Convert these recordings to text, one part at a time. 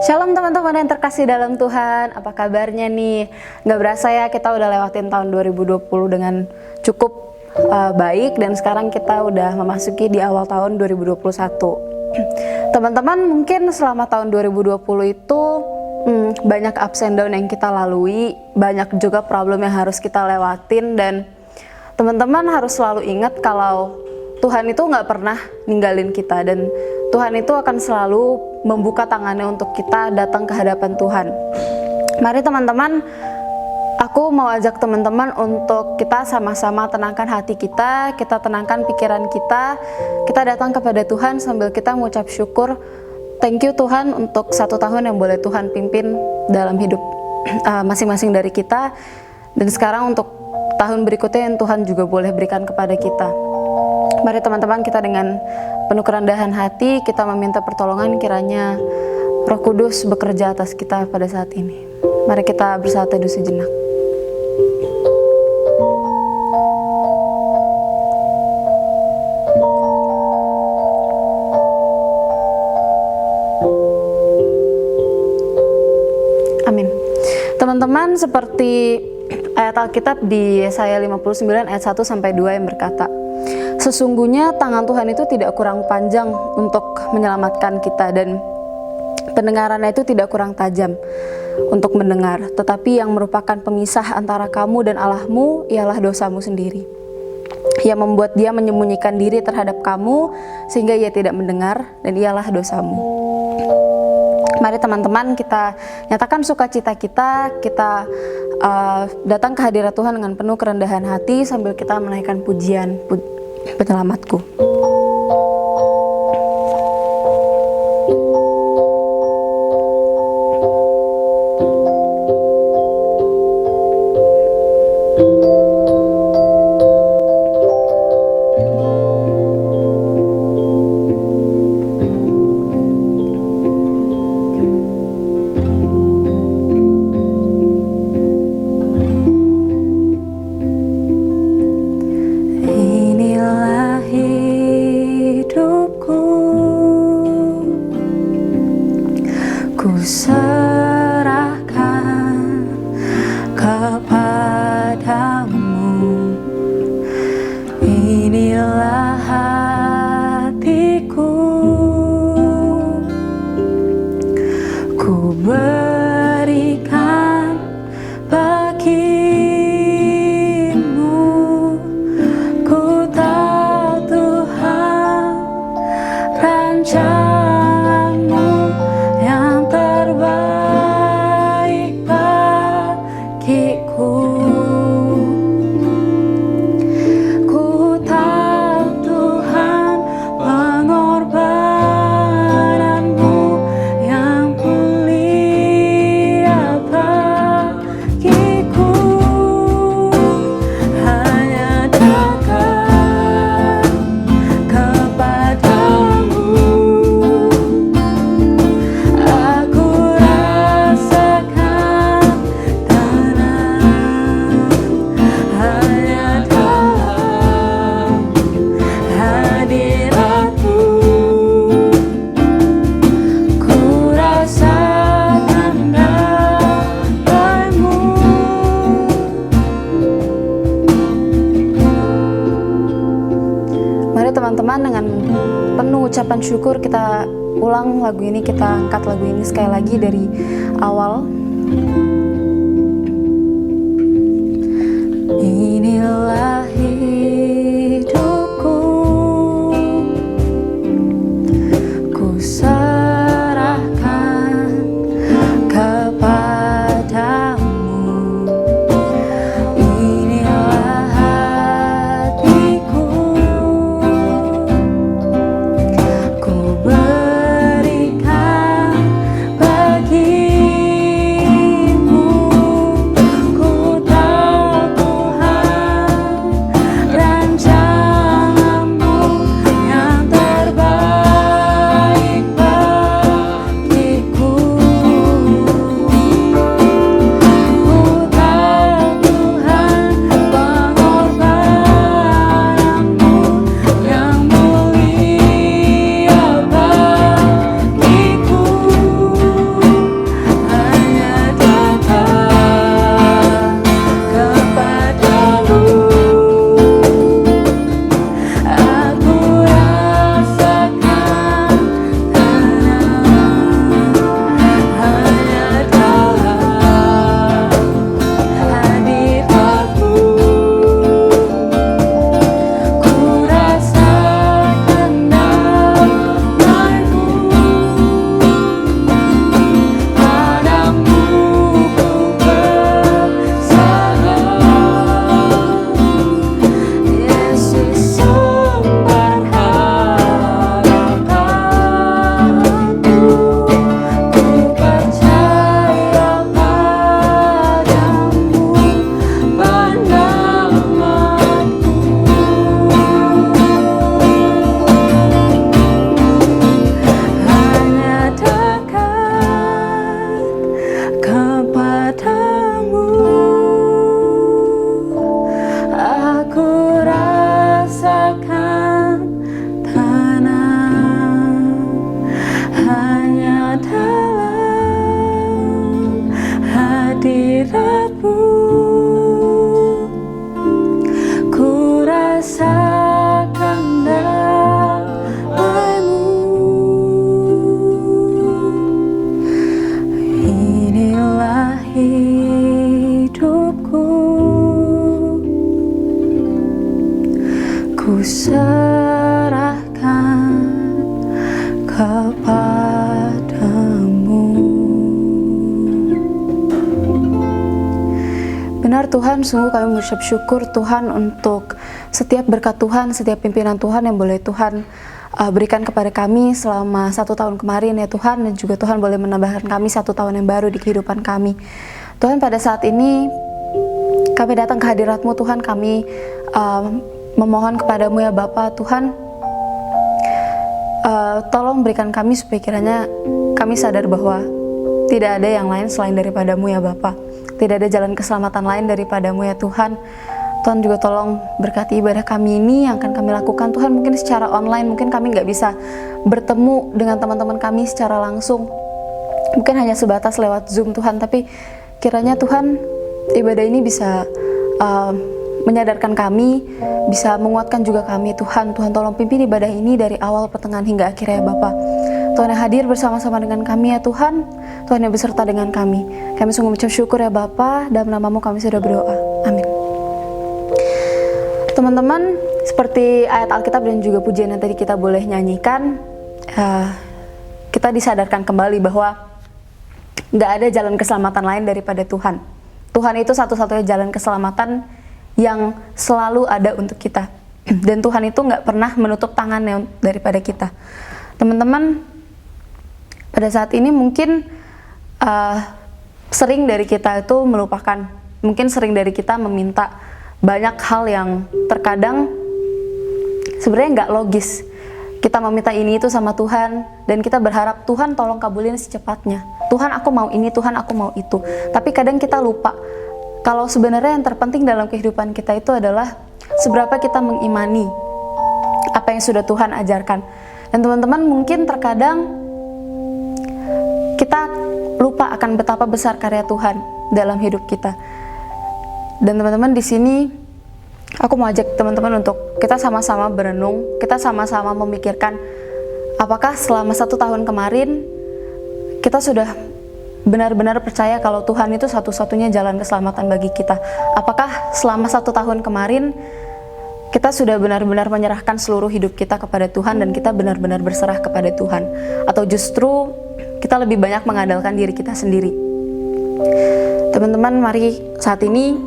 Shalom teman-teman yang terkasih dalam Tuhan, apa kabarnya nih? Gak berasa ya kita udah lewatin tahun 2020 dengan cukup baik, dan sekarang kita udah memasuki di awal tahun 2021. Teman-teman mungkin selama tahun 2020 itu banyak ups and down yang kita lalui, banyak juga problem yang harus kita lewatin, dan teman-teman harus selalu ingat kalau Tuhan itu gak pernah ninggalin kita, dan Tuhan itu akan selalu membuka tangannya untuk kita datang ke hadapan Tuhan. Mari teman-teman, aku mau ajak teman-teman untuk kita sama-sama tenangkan hati kita tenangkan pikiran kita datang kepada Tuhan sambil kita mengucap syukur. Thank you Tuhan untuk 1 tahun yang boleh Tuhan pimpin dalam hidup masing-masing dari kita, dan sekarang untuk tahun berikutnya yang Tuhan juga boleh berikan kepada kita. Mari teman-teman, kita dengan penuh kerendahan hati kita meminta pertolongan, kiranya Roh Kudus bekerja atas kita pada saat ini. Mari kita bersatu teduh sejenak. Amin. Teman-teman, seperti ayat Alkitab di Yesaya 59 ayat 1 sampai 2 yang berkata, sesungguhnya tangan Tuhan itu tidak kurang panjang untuk menyelamatkan kita, dan pendengarannya itu tidak kurang tajam untuk mendengar, tetapi yang merupakan pemisah antara kamu dan Allahmu ialah dosamu sendiri, yang membuat dia menyembunyikan diri terhadap kamu sehingga ia tidak mendengar, dan ialah dosamu. Mari teman-teman, kita nyatakan sukacita kita datang ke hadirat Tuhan dengan penuh kerendahan hati sambil kita menaikkan pujian penyelamatku. Teman-teman, dengan penuh ucapan syukur kita ulang lagu ini, kita angkat lagu ini sekali lagi dari awal. Inilah hidupku, ku serahkan kepadamu. hadirat-Mu, ku rasakan damai-Mu. Inilah hidupku, ku serahkan kepadamu. Benar Tuhan, sungguh kami mengucap syukur Tuhan untuk setiap berkat Tuhan, setiap pimpinan Tuhan yang boleh Tuhan berikan kepada kami selama 1 tahun kemarin ya Tuhan, dan juga Tuhan boleh menambahkan kami 1 tahun yang baru di kehidupan kami. Tuhan, pada saat ini kami datang ke hadirat-Mu Tuhan, kami memohon kepadamu ya Bapa Tuhan, tolong berikan kami supaya kiranya kami sadar bahwa tidak ada yang lain selain daripadamu ya Bapa. Tidak ada jalan keselamatan lain daripadamu ya Tuhan. Tuhan juga tolong berkati ibadah kami ini yang akan kami lakukan Tuhan, mungkin secara online, mungkin kami nggak bisa bertemu dengan teman-teman kami secara langsung, mungkin hanya sebatas lewat Zoom Tuhan, tapi kiranya Tuhan ibadah ini bisa menyadarkan kami, bisa menguatkan juga kami Tuhan. Tuhan tolong pimpin ibadah ini dari awal, pertengahan hingga akhirnya ya Bapa. Tuhan yang hadir bersama-sama dengan kami ya Tuhan, Tuhan yang beserta dengan kami. Kami sungguh mengucap syukur ya Bapa, dalam nama-Mu kami sudah berdoa. Amin. Teman-teman, seperti ayat Alkitab dan juga pujian yang tadi kita boleh nyanyikan, kita disadarkan kembali bahwa nggak ada jalan keselamatan lain daripada Tuhan. Tuhan itu satu-satunya jalan keselamatan yang selalu ada untuk kita. Dan Tuhan itu nggak pernah menutup tangannya daripada kita. Teman-teman, pada saat ini mungkin sering dari kita itu melupakan, mungkin sering dari kita meminta banyak hal yang terkadang sebenarnya nggak logis. Kita meminta ini itu sama Tuhan, dan kita berharap Tuhan tolong kabulin secepatnya. Tuhan aku mau ini, Tuhan aku mau itu. Tapi kadang kita lupa kalau sebenarnya yang terpenting dalam kehidupan kita itu adalah seberapa kita mengimani apa yang sudah Tuhan ajarkan. Dan teman-teman, mungkin terkadang kita lupa akan betapa besar karya Tuhan dalam hidup kita. Dan teman-teman, di sini aku mau ajak teman-teman untuk kita sama-sama berenung, kita sama-sama memikirkan apakah selama 1 tahun kemarin kita sudah benar-benar percaya kalau Tuhan itu satu-satunya jalan keselamatan bagi kita. Apakah selama 1 tahun kemarin kita sudah benar-benar menyerahkan seluruh hidup kita kepada Tuhan dan kita benar-benar berserah kepada Tuhan? Atau justru kita lebih banyak mengandalkan diri kita sendiri? Teman-teman, mari saat ini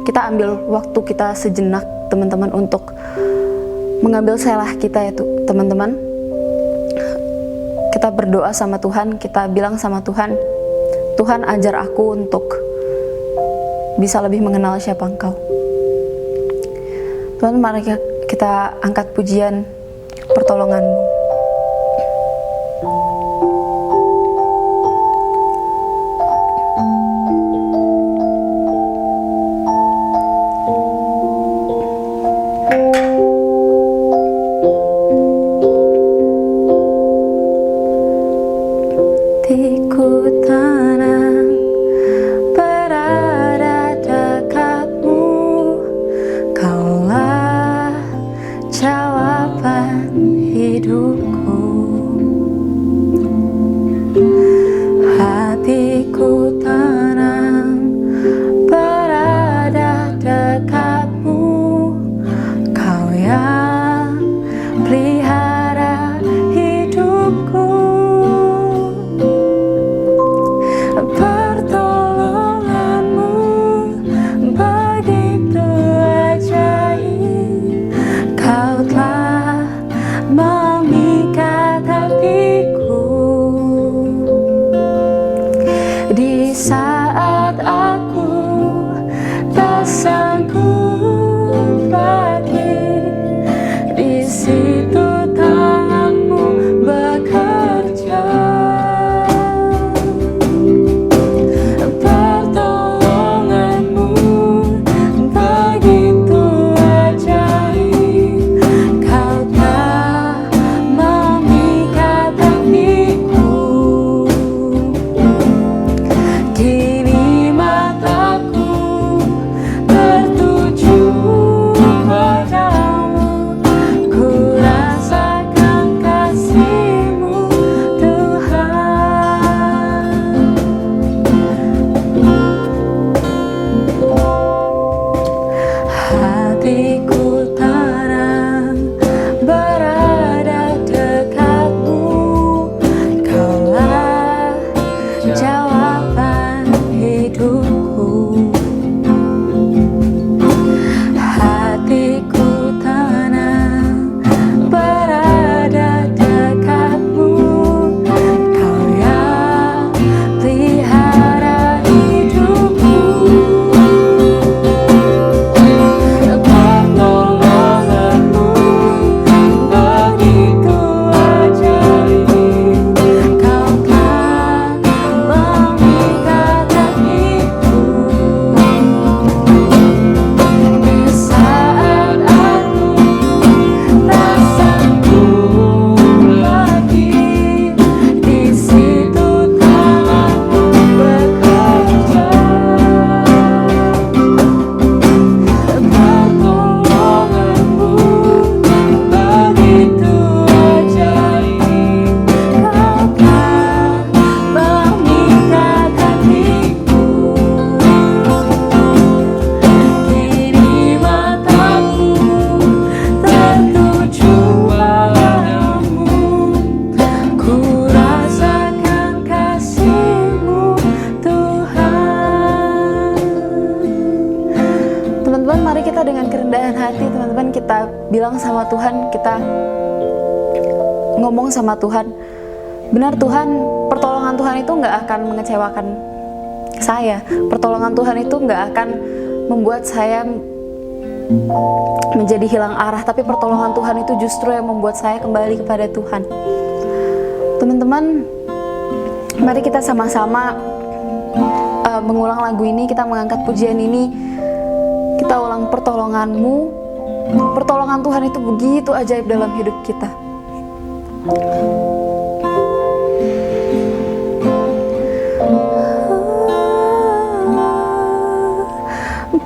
kita ambil waktu kita sejenak teman-teman untuk mengambil selah kita ya teman-teman. Kita berdoa sama Tuhan, kita bilang sama Tuhan, Tuhan ajar aku untuk bisa lebih mengenal siapa Engkau. Tuhan, mari kita angkat pujian pertolongan-Mu. Di jawaban hidupku. Hatiku tenang berada dekatmu, Kau yang pelihara hidupku. Pertolonganmu begitu ajaib, Kau kan memikat hatiku. Di saat aku tak sanggup lagi, di situ tanganmu bekerja. Pertolonganmu begitu ajaib, Kau kan memikat hatiku. Kini mataku tertuju padamu, ku rasakan kasih-Mu, Tuhan. Teman-teman, mari kita dengan kerendahan hati, teman-teman, kita bilang sama Tuhan, kita ngomong sama Tuhan, benar Tuhan, pertolongan Tuhan itu nggak akan mengecewakan saya. Pertolongan Tuhan itu nggak akan membuat saya menjadi hilang arah, tapi pertolongan Tuhan itu justru yang membuat saya kembali kepada Tuhan. Teman-teman, mari kita sama-sama mengulang lagu ini, kita mengangkat pujian ini, kita ulang pertolongan-Mu. Pertolongan Tuhan itu begitu ajaib dalam hidup kita.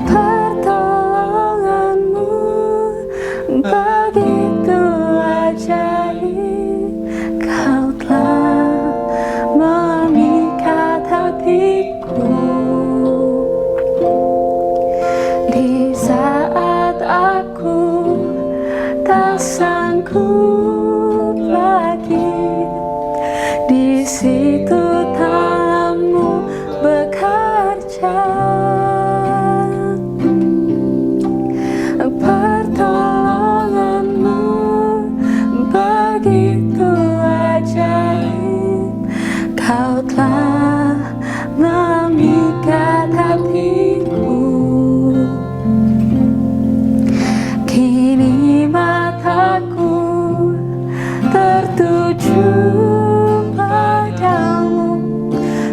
Pertolongan-Mu begitu ajaib, Kau telah memikat hatiku. Di saat aku tak sanggup lagi, di situ tangan-Mu bekerja. Pertolongan-Mu begitu ajaib, Kau telah memikat hatiku. Kini mataku tertuju padamu,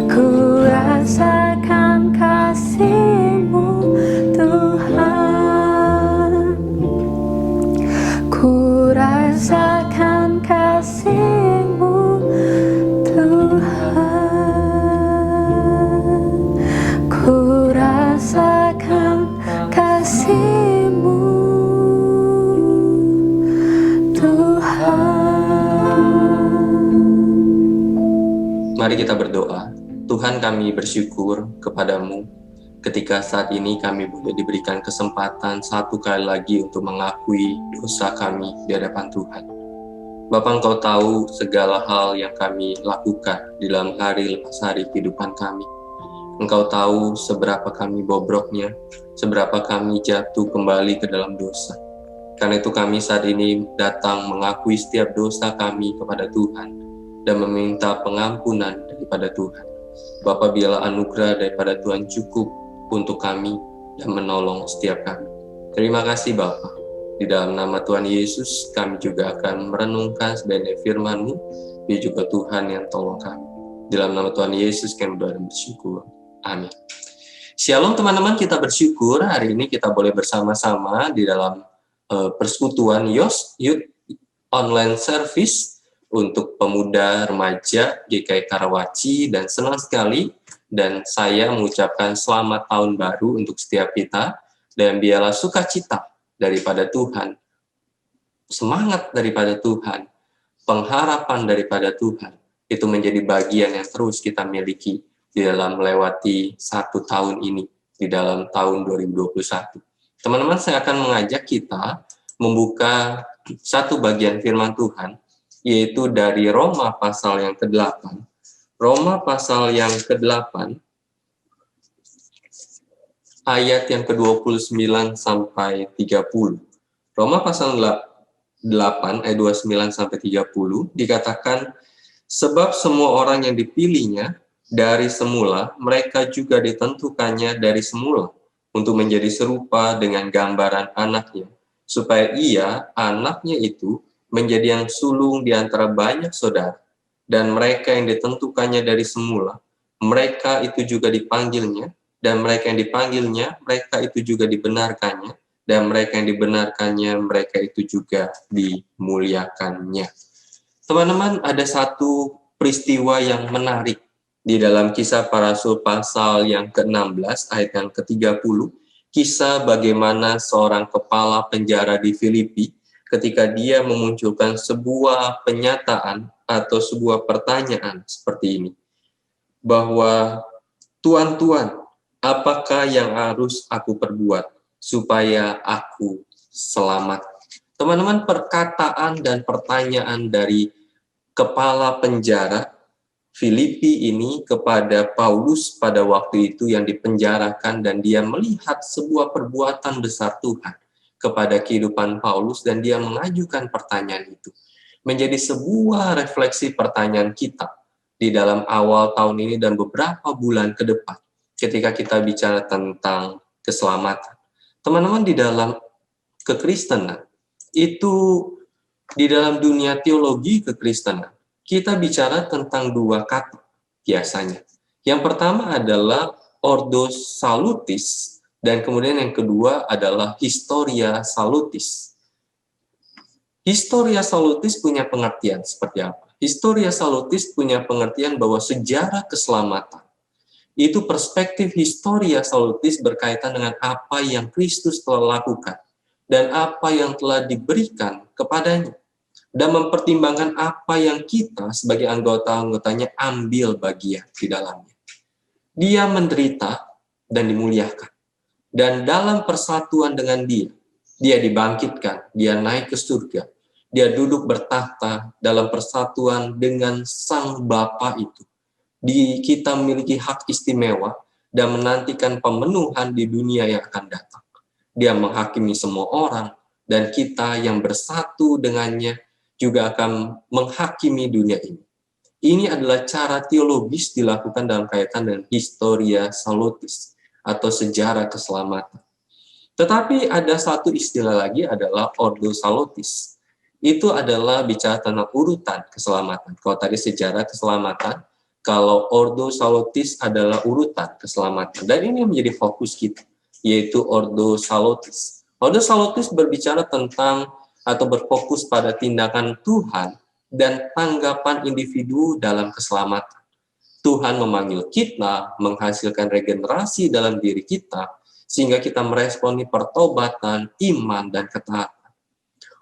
ku rasakan kasih-Mu, Tuhan. Ku rasakan kasih-Mu, Tuhan. Ku rasakan kasih-Mu, Tuhan. Mari kita berdoa. Tuhan, kami bersyukur kepadamu ketika saat ini kami boleh diberikan kesempatan satu kali lagi untuk mengakui dosa kami di hadapan Tuhan. Bapa, Engkau tahu segala hal yang kami lakukan di dalam hari lepas hari kehidupan kami. Engkau tahu seberapa kami bobroknya, seberapa kami jatuh kembali ke dalam dosa. Karena itu kami saat ini datang mengakui setiap dosa kami kepada Tuhan dan meminta pengampunan daripada Tuhan. Bapa, biarlah anugerah daripada Tuhan cukup untuk kami dan menolong setiap kami. Terima kasih Bapa. Di dalam nama Tuhan Yesus, kami juga akan merenungkan sebenarnya firman-Mu. Dia juga Tuhan yang tolong kami. Di dalam nama Tuhan Yesus kami berdoa dan bersyukur. Amin. Shalom teman-teman, kita bersyukur hari ini kita boleh bersama-sama di dalam persekutuan Youth Online Service untuk pemuda remaja GKI Karawaci, dan senang sekali dan saya mengucapkan selamat tahun baru untuk setiap kita, dan biarlah sukacita daripada Tuhan, semangat daripada Tuhan, pengharapan daripada Tuhan itu menjadi bagian yang terus kita miliki di dalam melewati satu tahun ini, di dalam tahun 2021. Teman-teman, saya akan mengajak kita membuka satu bagian firman Tuhan, yaitu dari Roma pasal yang ke-8. Roma pasal yang ke-8, ayat yang ke-29 sampai 30. Roma pasal 8 ayat 29 sampai 30 dikatakan, sebab semua orang yang dipilihnya dari semula, mereka juga ditentukannya dari semula untuk menjadi serupa dengan gambaran anaknya, supaya ia, anaknya itu, menjadi yang sulung di antara banyak saudara. Dan mereka yang ditentukannya dari semula, mereka itu juga dipanggilnya, dan mereka yang dipanggilnya, mereka itu juga dibenarkannya, dan mereka yang dibenarkannya, mereka itu juga dimuliakannya. Teman-teman, ada satu peristiwa yang menarik di dalam Kisah Para Rasul pasal yang ke-16 ayat yang ke-30, kisah bagaimana seorang kepala penjara di Filipi ketika dia memunculkan sebuah penyataan atau sebuah pertanyaan seperti ini, bahwa Tuan, apakah yang harus aku perbuat supaya aku selamat? Teman-teman, perkataan dan pertanyaan dari kepala penjara Filipi ini kepada Paulus pada waktu itu yang dipenjarakan, dan dia melihat sebuah perbuatan besar Tuhan kepada kehidupan Paulus, dan dia mengajukan pertanyaan itu. Menjadi sebuah refleksi pertanyaan kita di dalam awal tahun ini dan beberapa bulan ke depan ketika kita bicara tentang keselamatan. Teman-teman, di dalam kekristenan, itu di dalam dunia teologi kekristenan, kita bicara tentang dua kata biasanya. Yang pertama adalah ordo salutis, dan kemudian yang kedua adalah historia salutis. Historia salutis punya pengertian seperti apa? Historia salutis punya pengertian bahwa sejarah keselamatan itu perspektif historia salutis berkaitan dengan apa yang Kristus telah lakukan dan apa yang telah diberikan kepadanya, dan mempertimbangkan apa yang kita sebagai anggota-anggotanya ambil bagian di dalamnya. Dia menderita dan dimuliakan. Dan dalam persatuan dengan dia dibangkitkan, dia naik ke surga, dia duduk bertahta dalam persatuan dengan Sang Bapa itu. Kita memiliki hak istimewa dan menantikan pemenuhan di dunia yang akan datang. Dia menghakimi semua orang, dan kita yang bersatu dengannya juga akan menghakimi dunia ini. Ini adalah cara teologis dilakukan dalam kaitan dengan historia salutis atau sejarah keselamatan. Tetapi ada satu istilah lagi adalah ordo salutis. Itu adalah bicara tentang urutan keselamatan. Kalau tadi sejarah keselamatan, kalau ordo salutis adalah urutan keselamatan. Dan ini menjadi fokus kita, yaitu ordo salutis. Ordo salutis berbicara tentang atau berfokus pada tindakan Tuhan dan tanggapan individu dalam keselamatan. Tuhan memanggil kita, menghasilkan regenerasi dalam diri kita, sehingga kita meresponi pertobatan, iman, dan ketaatan.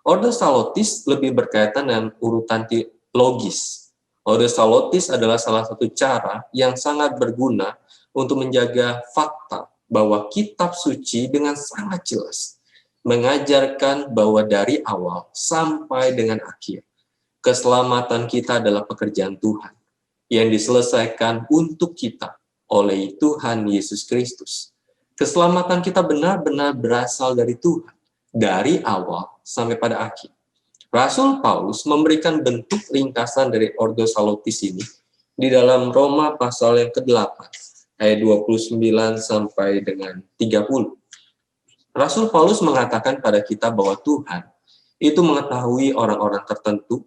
Ordo salutis lebih berkaitan dengan urutan logis. Ordo salutis adalah salah satu cara yang sangat berguna untuk menjaga fakta bahwa kitab suci dengan sangat jelas mengajarkan bahwa dari awal sampai dengan akhir, keselamatan kita adalah pekerjaan Tuhan yang diselesaikan untuk kita oleh Tuhan Yesus Kristus. Keselamatan kita benar-benar berasal dari Tuhan, dari awal sampai pada akhir. Rasul Paulus memberikan bentuk ringkasan dari ordo salutis ini di dalam Roma pasal yang ke-8, ayat 29 sampai dengan 30. Rasul Paulus mengatakan pada kita bahwa Tuhan itu mengetahui orang-orang tertentu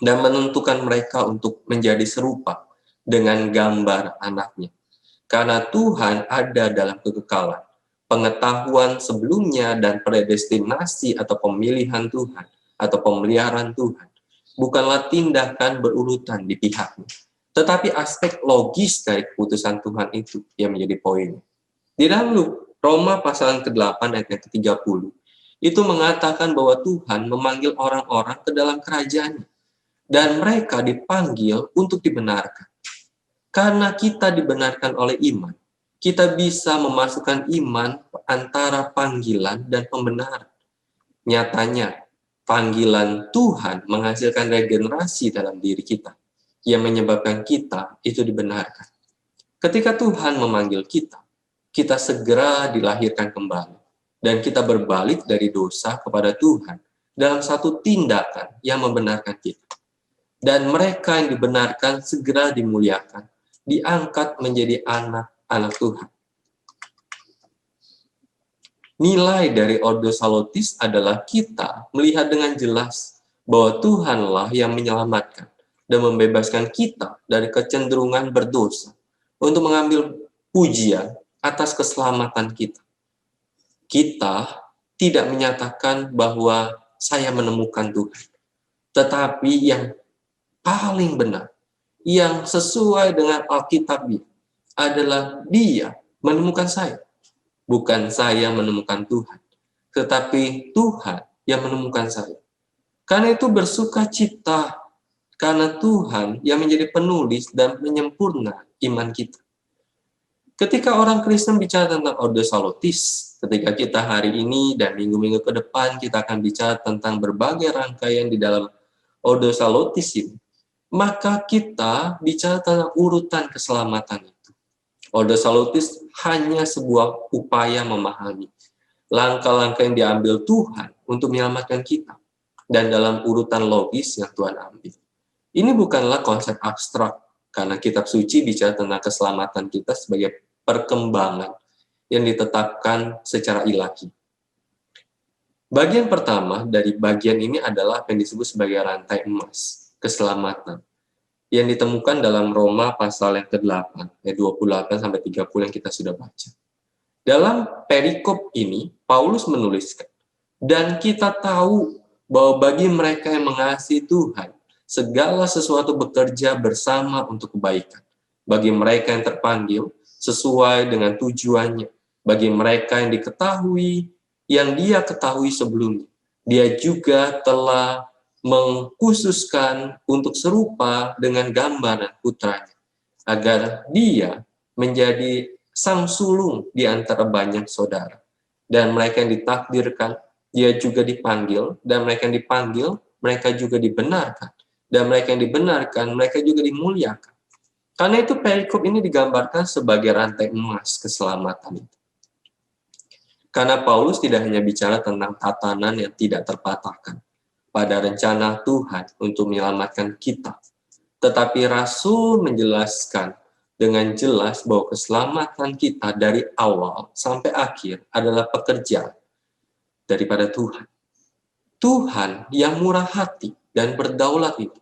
dan menentukan mereka untuk menjadi serupa dengan gambar anaknya. Karena Tuhan ada dalam kekekalan, pengetahuan sebelumnya dan predestinasi atau pemilihan Tuhan atau pemeliharaan Tuhan bukanlah tindakan berurutan di pihaknya, tetapi aspek logis dari keputusan Tuhan itu yang menjadi poin. Di dalam Roma pasal ke-8 ayat ke-30 itu mengatakan bahwa Tuhan memanggil orang-orang ke dalam kerajaannya, dan mereka dipanggil untuk dibenarkan. Karena kita dibenarkan oleh iman, kita bisa memasukkan iman antara panggilan dan pembenaran. Nyatanya, panggilan Tuhan menghasilkan regenerasi dalam diri kita. yang menyebabkan kita itu dibenarkan. Ketika Tuhan memanggil kita, kita segera dilahirkan kembali. Dan kita berbalik dari dosa kepada Tuhan dalam satu tindakan yang membenarkan kita. Dan mereka yang dibenarkan segera dimuliakan, diangkat menjadi anak-anak Tuhan. Nilai dari Ordo Salutis adalah kita melihat dengan jelas bahwa Tuhanlah yang menyelamatkan dan membebaskan kita dari kecenderungan berdosa untuk mengambil pujian atas keselamatan kita. Kita tidak menyatakan bahwa saya menemukan Tuhan, tetapi yang paling benar, yang sesuai dengan Alkitab adalah Dia menemukan saya. Bukan saya menemukan Tuhan, tetapi Tuhan yang menemukan saya. Karena itu bersuka cita, karena Tuhan yang menjadi penulis dan penyempurna iman kita. Ketika orang Kristen bicara tentang Ordo Salutis, ketika kita hari ini dan minggu-minggu ke depan kita akan bicara tentang berbagai rangkaian di dalam Ordo Salutis ini, maka kita bicara tentang urutan keselamatan itu. Ordo Salutis hanya sebuah upaya memahami langkah-langkah yang diambil Tuhan untuk menyelamatkan kita dan dalam urutan logis yang Tuhan ambil. Ini bukanlah konsep abstrak, karena kitab suci bicara tentang keselamatan kita sebagai perkembangan yang ditetapkan secara ilahi. Bagian pertama dari bagian ini adalah apa yang disebut sebagai rantai emas, keselamatan, yang ditemukan dalam Roma pasal yang ke-8, ayat 28-30 yang kita sudah baca. Dalam perikop ini, Paulus menuliskan, dan kita tahu bahwa bagi mereka yang mengasihi Tuhan, segala sesuatu bekerja bersama untuk kebaikan. Bagi mereka yang terpanggil, sesuai dengan tujuannya. Bagi mereka yang diketahui, yang Dia ketahui sebelumnya. Dia juga telah mengkhususkan untuk serupa dengan gambaran putranya, agar Dia menjadi sang sulung di antara banyak saudara. Dan mereka yang ditakdirkan, Dia juga dipanggil, dan mereka yang dipanggil, mereka juga dibenarkan. Dan mereka yang dibenarkan, mereka juga dimuliakan. Karena itu perikop ini digambarkan sebagai rantai emas keselamatan itu. Karena Paulus tidak hanya bicara tentang tatanan yang tidak terpatahkan pada rencana Tuhan untuk menyelamatkan kita, tetapi Rasul menjelaskan dengan jelas bahwa keselamatan kita dari awal sampai akhir adalah pekerjaan daripada Tuhan. Tuhan yang murah hati dan berdaulat itu,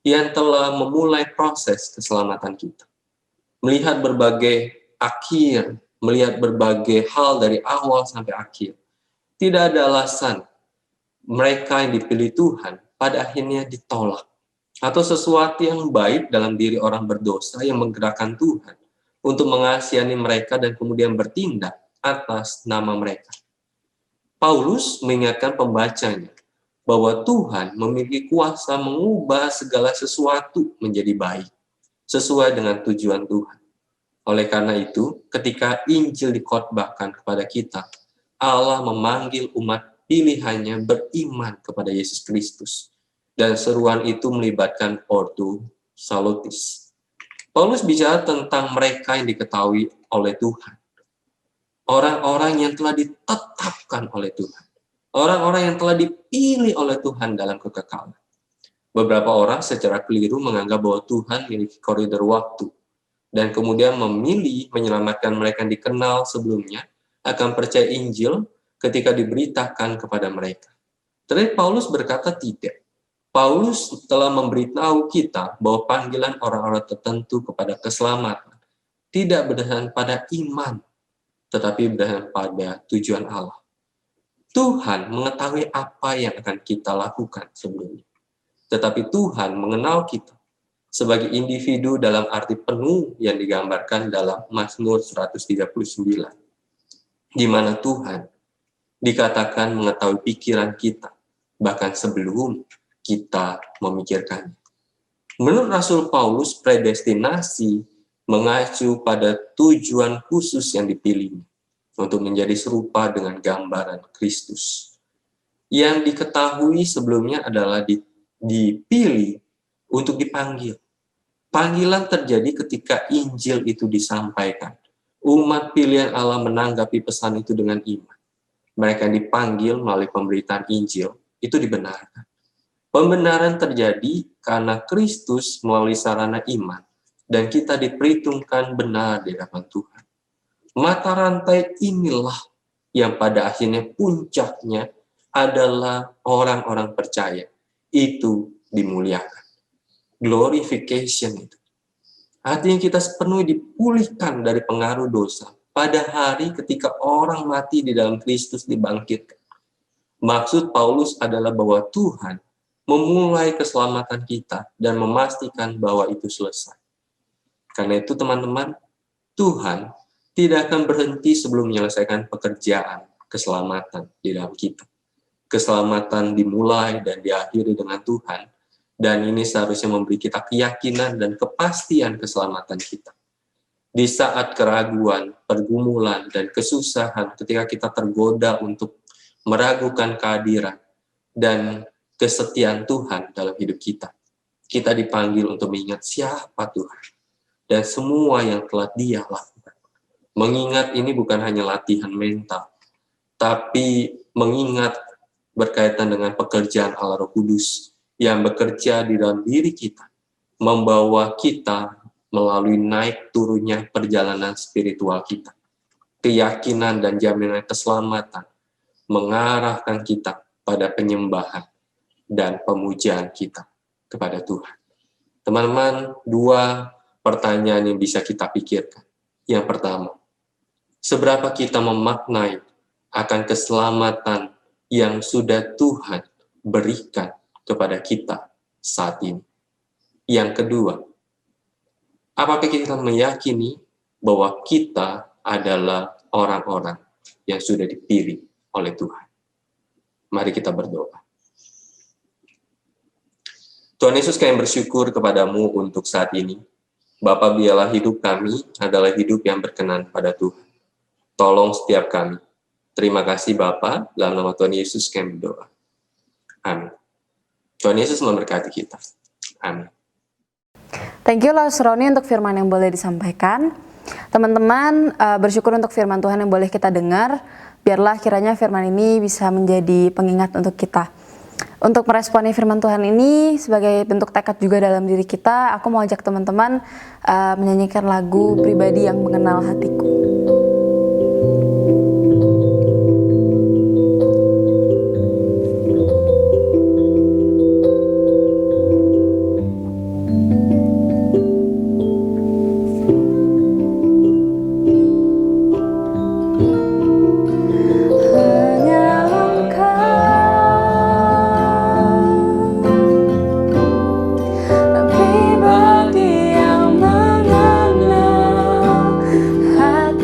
yang telah memulai proses keselamatan kita. Melihat berbagai akhir, melihat berbagai hal dari awal sampai akhir. Tidak ada alasan mereka yang dipilih Tuhan pada akhirnya ditolak. Atau sesuatu yang baik dalam diri orang berdosa yang menggerakkan Tuhan untuk mengasihani mereka dan kemudian bertindak atas nama mereka. Paulus mengingatkan pembacanya bahwa Tuhan memiliki kuasa mengubah segala sesuatu menjadi baik, sesuai dengan tujuan Tuhan. Oleh karena itu, ketika Injil dikhotbahkan kepada kita, Allah memanggil umat pilihannya beriman kepada Yesus Kristus. Dan seruan itu melibatkan Ordo Salutis. Paulus bicara tentang mereka yang diketahui oleh Tuhan. Orang-orang yang telah ditetapkan oleh Tuhan. Orang-orang yang telah dipilih oleh Tuhan dalam kekekalan. Beberapa orang secara keliru menganggap bahwa Tuhan memiliki koridor waktu dan kemudian memilih menyelamatkan mereka yang dikenal sebelumnya akan percaya Injil ketika diberitakan kepada mereka. Tetapi Paulus berkata tidak. Paulus telah memberitahu kita bahwa panggilan orang-orang tertentu kepada keselamatan tidak berdasarkan pada iman, tetapi berdasarkan pada tujuan Allah. Tuhan mengetahui apa yang akan kita lakukan sebelumnya. Tetapi Tuhan mengenal kita sebagai individu dalam arti penuh yang digambarkan dalam Mazmur 139. Di mana Tuhan dikatakan mengetahui pikiran kita, bahkan sebelum kita memikirkannya. Menurut Rasul Paulus, predestinasi mengacu pada tujuan khusus yang dipilih untuk menjadi serupa dengan gambaran Kristus. Yang diketahui sebelumnya adalah dipilih untuk dipanggil. Panggilan terjadi ketika Injil itu disampaikan. Umat pilihan Allah menanggapi pesan itu dengan iman. Mereka dipanggil melalui pemberitaan Injil, itu dibenarkan. Pembenaran terjadi karena Kristus melalui sarana iman, dan kita diperhitungkan benar di hadapan Tuhan. Mata rantai inilah yang pada akhirnya puncaknya adalah orang-orang percaya. Itu dimuliakan. Glorification itu. Artinya kita sepenuhnya dipulihkan dari pengaruh dosa pada hari ketika orang mati di dalam Kristus dibangkitkan. Maksud Paulus adalah bahwa Tuhan memulai keselamatan kita dan memastikan bahwa itu selesai. Karena itu teman-teman, Tuhan tidak akan berhenti sebelum menyelesaikan pekerjaan keselamatan di dalam kita. Keselamatan dimulai dan diakhiri dengan Tuhan, dan ini seharusnya memberi kita keyakinan dan kepastian keselamatan kita. Di saat keraguan, pergumulan, dan kesusahan, ketika kita tergoda untuk meragukan kehadiran dan kesetiaan Tuhan dalam hidup kita, kita dipanggil untuk mengingat siapa Tuhan dan semua yang telah Dia lakukan. Mengingat ini bukan hanya latihan mental, tapi mengingat berkaitan dengan pekerjaan Allah Roh Kudus yang bekerja di dalam diri kita, membawa kita melalui naik turunnya perjalanan spiritual kita. Keyakinan dan jaminan keselamatan mengarahkan kita pada penyembahan dan pemujaan kita kepada Tuhan. Teman-teman, dua pertanyaan yang bisa kita pikirkan. Yang pertama, seberapa kita memaknai akan keselamatan yang sudah Tuhan berikan kepada kita saat ini. Yang kedua, apakah kita meyakini bahwa kita adalah orang-orang yang sudah dipilih oleh Tuhan? Mari kita berdoa. Tuhan Yesus, kami bersyukur kepadamu untuk saat ini. Bapa, biarlah hidup kami adalah hidup yang berkenan pada Tuhan. Tolong setiap kami. Terima kasih Bapa, dalam nama Tuhan Yesus kami berdoa. Amin. Tuhan Yesus memberkati kita. Amin. Thank you Los Roni untuk firman yang boleh disampaikan. Teman-teman, bersyukur untuk firman Tuhan yang boleh kita dengar. Biarlah kiranya firman ini bisa menjadi pengingat untuk kita. Untuk meresponi firman Tuhan ini sebagai bentuk tekad juga dalam diri kita, aku mau ajak teman-teman menyanyikan lagu Pribadi yang Mengenal Hatiku. Pribadi yang mengenal hatiku.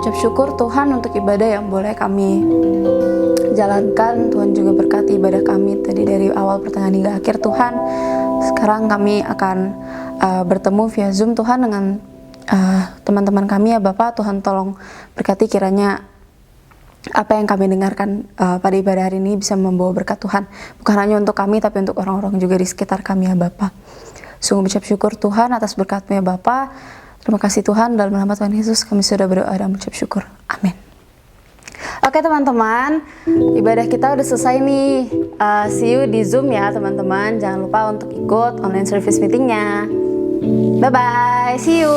mengucap syukur Tuhan untuk ibadah yang boleh kami jalankan. Tuhan juga berkati ibadah kami tadi dari awal, pertengahan hingga akhir Tuhan. Sekarang kami akan bertemu via Zoom Tuhan dengan teman-teman kami ya Bapak. Tuhan tolong berkati kiranya apa yang kami dengarkan pada ibadah hari ini bisa membawa berkat Tuhan. Bukan hanya untuk kami tapi untuk orang-orang juga di sekitar kami ya Bapak. Sungguh mengucap syukur Tuhan atas berkat-Mu ya Bapa. Terima kasih Tuhan, dalam nama Tuhan Yesus kami sudah berdoa dan mengucap syukur. Amin. Oke teman-teman, ibadah kita udah selesai nih. See you di Zoom ya teman-teman. Jangan lupa untuk ikut online service meetingnya. Bye-bye, see you.